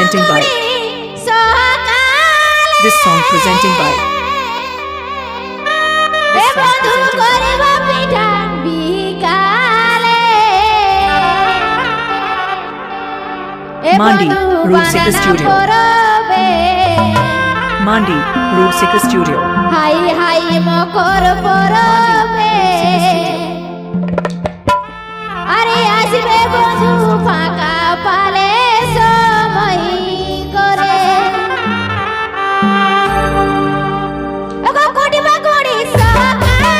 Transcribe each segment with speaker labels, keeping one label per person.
Speaker 1: presenting by. This song presenting by. This song presenting by. Mandi Root Seeker Studio. Mandi Root Seeker Studio.
Speaker 2: High high মকর পরবে আরে আসবে বন্ধু ফাঁকা পালে সময় করে ওগো কোটিবা কোটি সকালে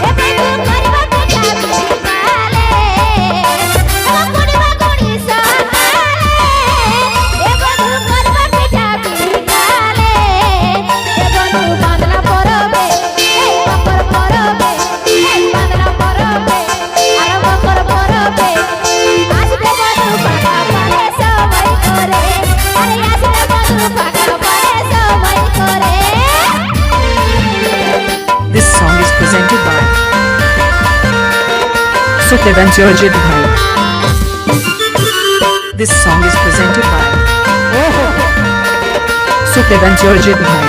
Speaker 2: এবে তো করবা তো যাবে কালে ওগো কোটিবা কোটি সকালে এবে তো করবা তো যাবে কালে এবে তো বাঁধনা পরবে এই মকর পরবে এই বাঁধনা পরবে আর মকর পরবে আসবে বন্ধু ফাঁকা পালে সময় করে আরে আসবে বন্ধু ফাঁকা পালে সময় করে
Speaker 1: This song is presented by Sukhdev and Jorjit Bhai. This song is presented by Sukhdev and Jorjit Bhai.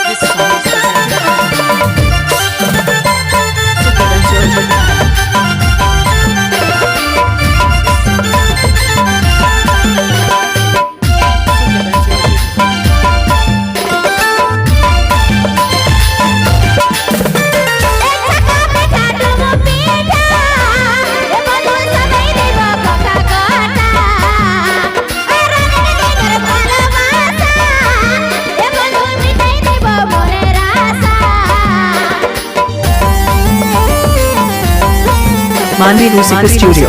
Speaker 1: This song is presented by Sukhdev and Jorjit Bhai. Mandi Root Seeker Studio.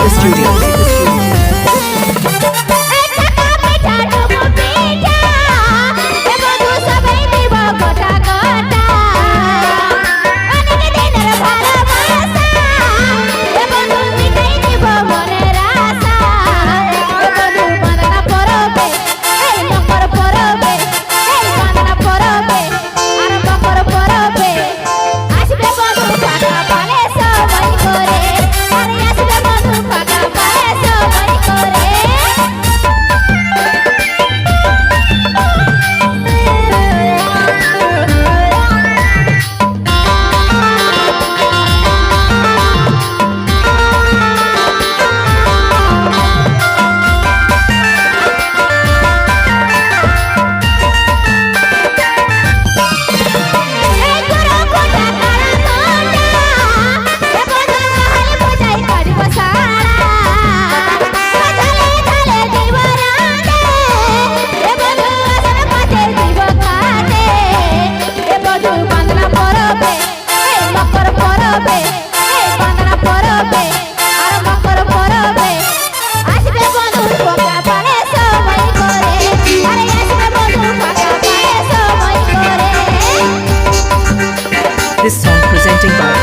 Speaker 1: This song presenting by.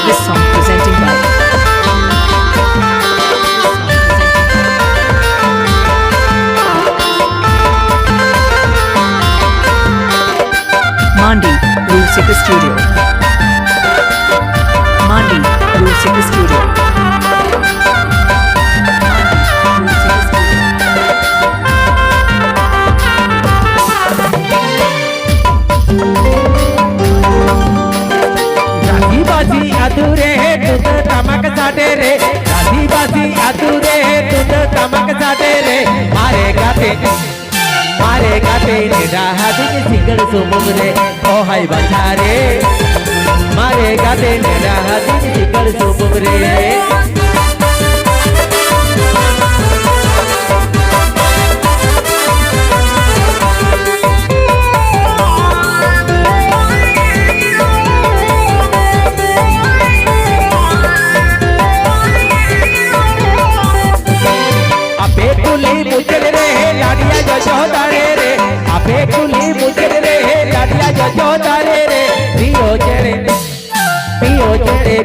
Speaker 1: This song presenting by. Mandi Root Seeker Studio. Mandi Root Seeker Studio.
Speaker 3: आदिवासी अधूरे दूध तमक साटे रे आदिवासी अधूरे दूध तमक साटे रे मारे गाते निराहा दिन सिंगर सुमुम रे ओ हाय बंधारे मारे गाते निराहा दिन सिंगर सुमुम रे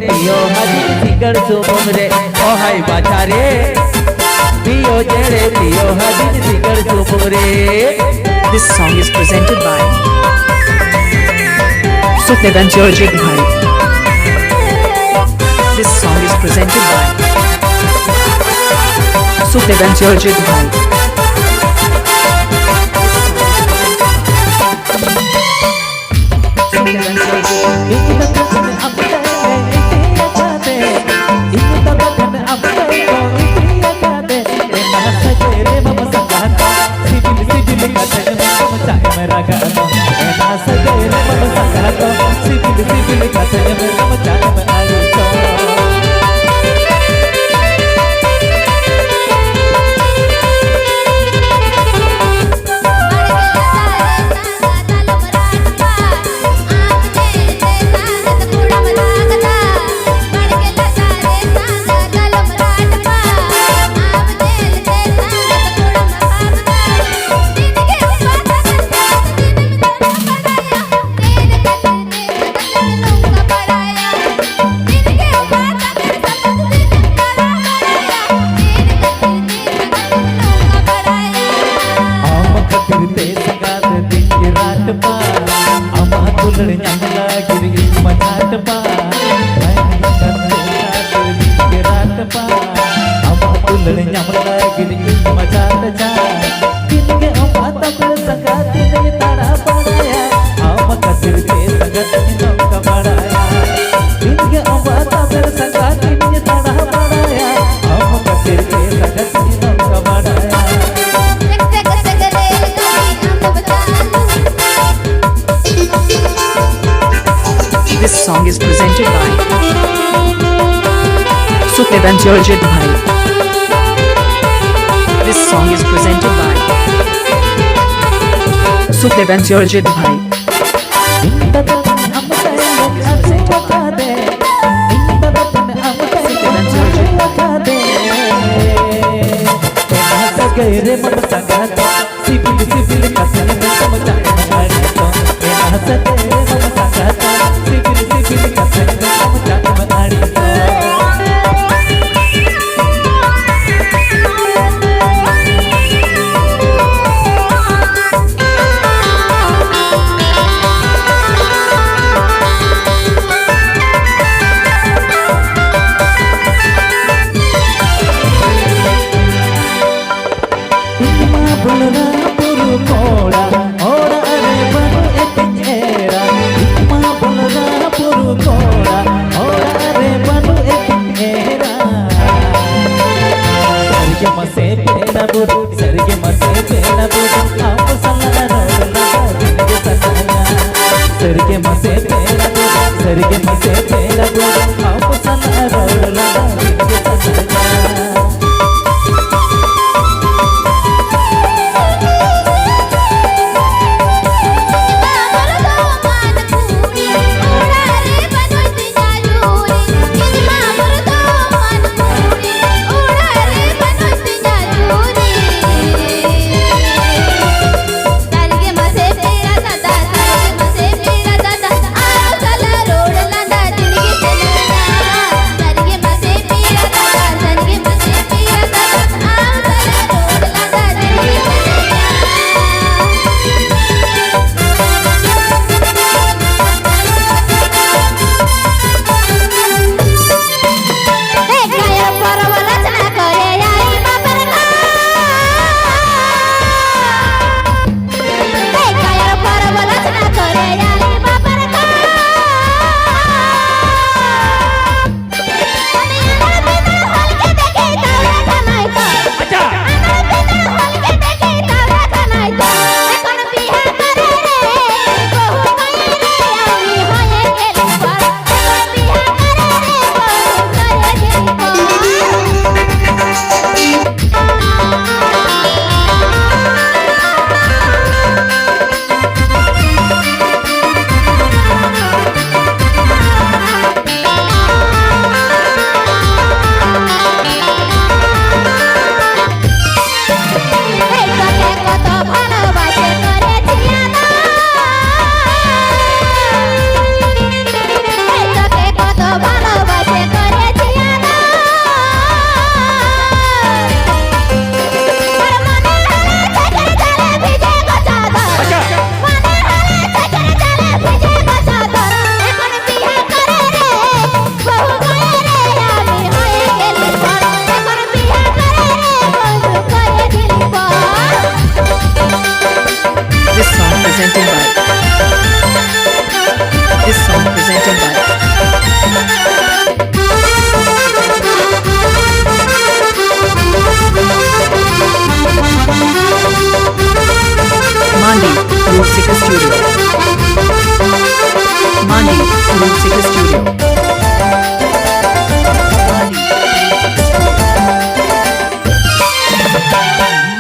Speaker 3: पियो हजी सिंगर सुमुम रे ओ हाय बाजारे पियो जेरे पियो हजी सिंगर सुमुम रे
Speaker 1: This song is presented by Sukhdev and Jorjit Bhai. This song is presented by Sukhdev and Surjit Bhai. Sukhdev and Surjit Bhai. This song is presented by Sukhdev and Surjit Bhai. This song is presented by Sukhdev and Surjit Bhai.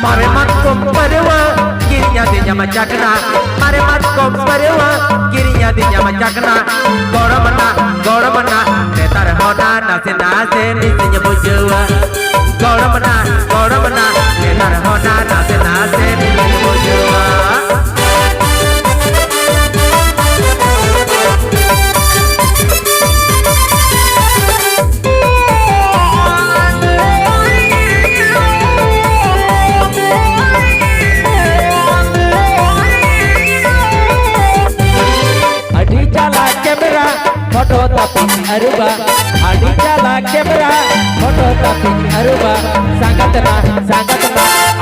Speaker 3: Mare matkom parewa kirinya dinya macakna Mare matkom parewa kirinya dinya macakna Goramana tetar hona nase nase nisinya bujua Goramana tetar hona nase nase nisinya bujua Foto tapi aruba adi jala kamera foto tapi aruba sangatna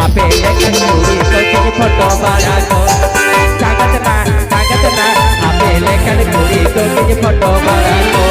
Speaker 3: ape lekan kuri kau foto barako sangatna ape lekan kuri kau foto barako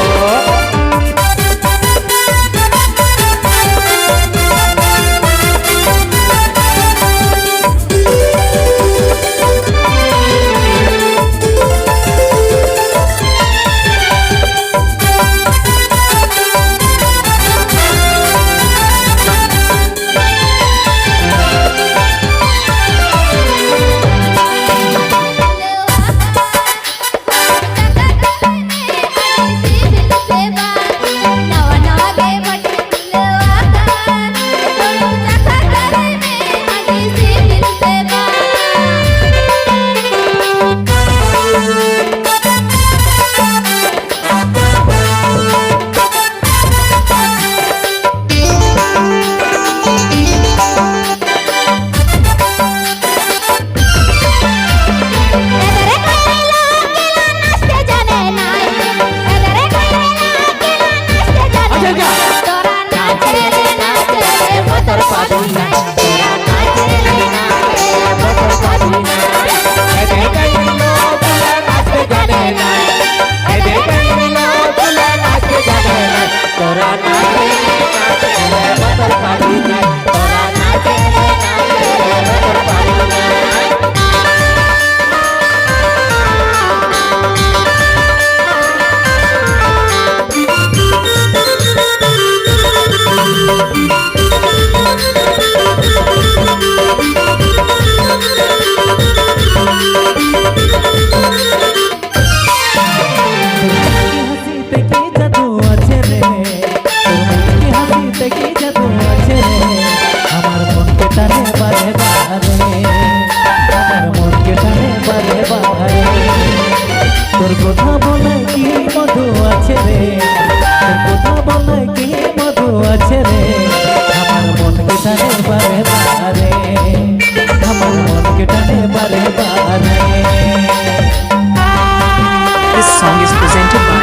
Speaker 1: This song is presented by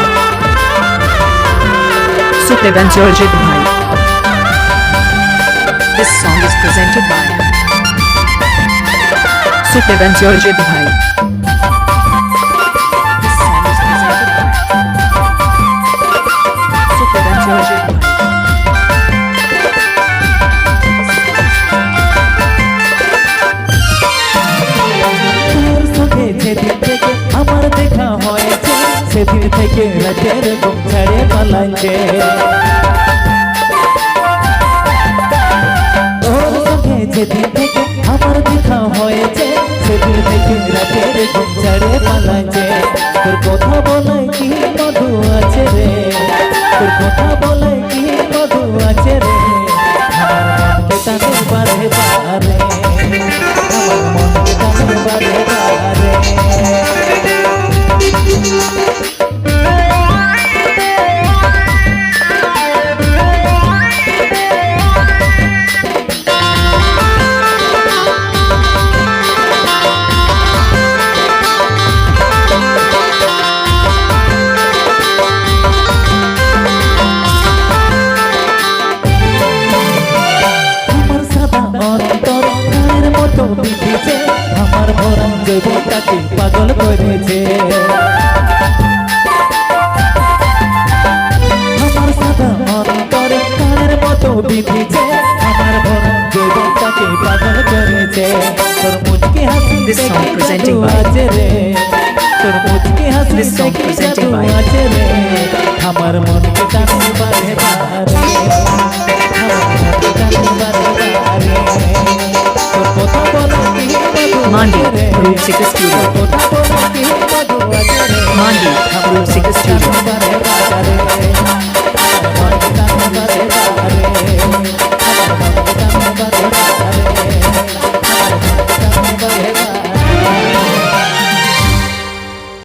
Speaker 1: Sukdevanjorjit Bhai. This song is presented by Sukdevanjorjit Bhai. This song is presented by Sukdevanjorjit Bhai.
Speaker 3: আমার দেখা হয়েছে সেদিন থেকে রাতের ঘুম ছাড়ে পালাইছে তোর সঙ্গে যেদিন থেকে আমার দেখা হয়েছে সেদিন থেকে রাতের ঘুম ছাড়ে পালাইছে তোর কথা বলে কি মধু আছে রে তোর কথা বলে কি মধু আছে রে আমার মনকে টানে বারে বারে আমার মনকে টানে বারে বারে আমার ভরা জৈবটাকে পাগল করেছে আমার সাদা অন্তরে কানের মতো বিধিছে আমার ভরা জৈবটাকে পাগল করেছে তোর মুচকি হাসি দেখে আছে রে তোর মুচকি হাসি দেখে আছে রে আমার মনকে টানে বারে বারে আমার মনকে টানে বারে বারে
Speaker 1: Seeker Studio.
Speaker 3: কথা বলে কি মধু আছে রে
Speaker 1: Mandi, Group Seeker Studio.
Speaker 3: বাজারে বাজারে